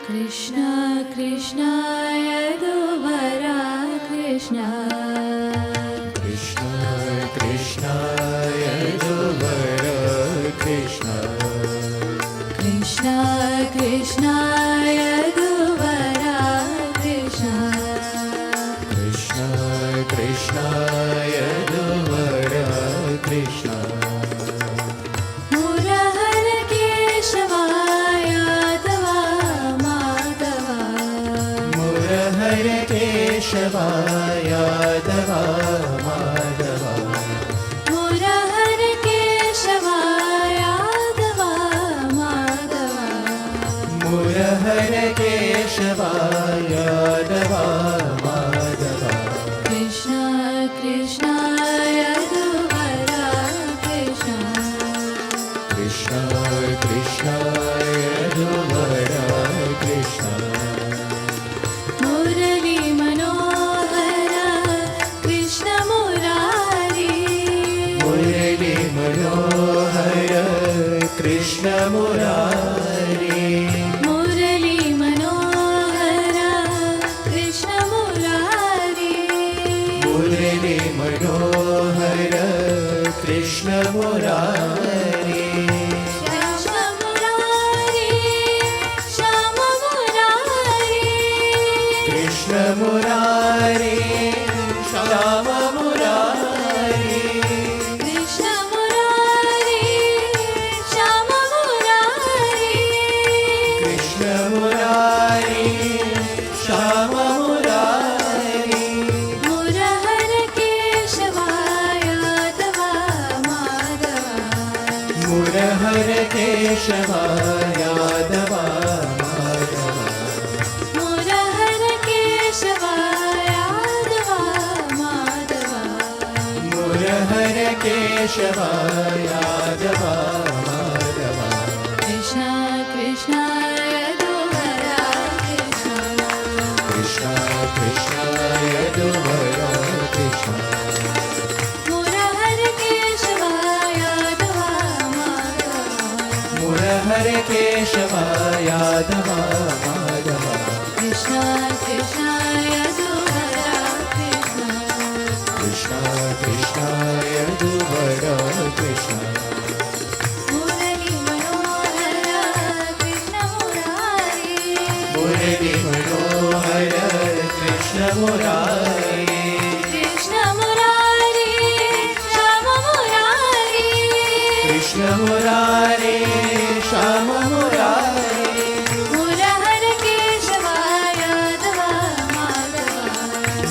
Krishna Krishna यदुवरा Krishna Krishna Krishna Yaduvar Krishna Krishna Krishna यदुवरा Krishna Krishna Krishna Yaduvar Krishna मुरहर Keshwa Yadav Madhav मुरहर Keshav Yadav Madhav मुरहर Keshwa Yadav Madhav मुरहर Keshav Yadav Madhav Krishna Krishna यदुवरा Krishna Krishna Krishna Yaduvar Krishna Murli Manohar Krishna Murari Murli Manohar Krishna Murari Murli Manohar Krishna Murari Murli Manohar Krishna Murari Krishna Murari Shyam Murari Krishna Murari Shyam Murari Krishna Murari Shyam Murari Krishna Murari Shyam Murari मुरहर Keshwa Yadav Madhav मुरहर Keshav Yadav Madhav मुरहर Keshwa Yadav Madhav मुरहर Keshav Yadav Madhav Krishna Krishna यदुवरा Krishna Krishna Krishna Yaduvar Krishna मुरहर Keshwa Yadav Madhav मुरहर Keshav Yadav Madhav Krishna Krishna यदुवरा Krishna Krishna Krishna Yaduvar Krishna Murli Manohar Krishna Murari Murli Manohar Krishna Murari Krishna Murari Shyam Murari Krishna Murari Shyam Murari मुरहर Keshwa Yadav Madhav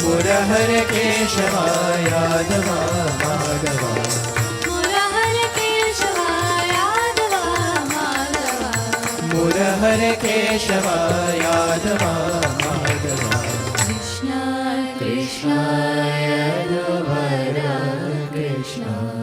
मुरहर Keshav Yadav Madhav मुरहर Keshwa Yadav Madhav मुरहर Keshav Yadav Madhav Krishna Krishna Krishna Yaduvar Krishna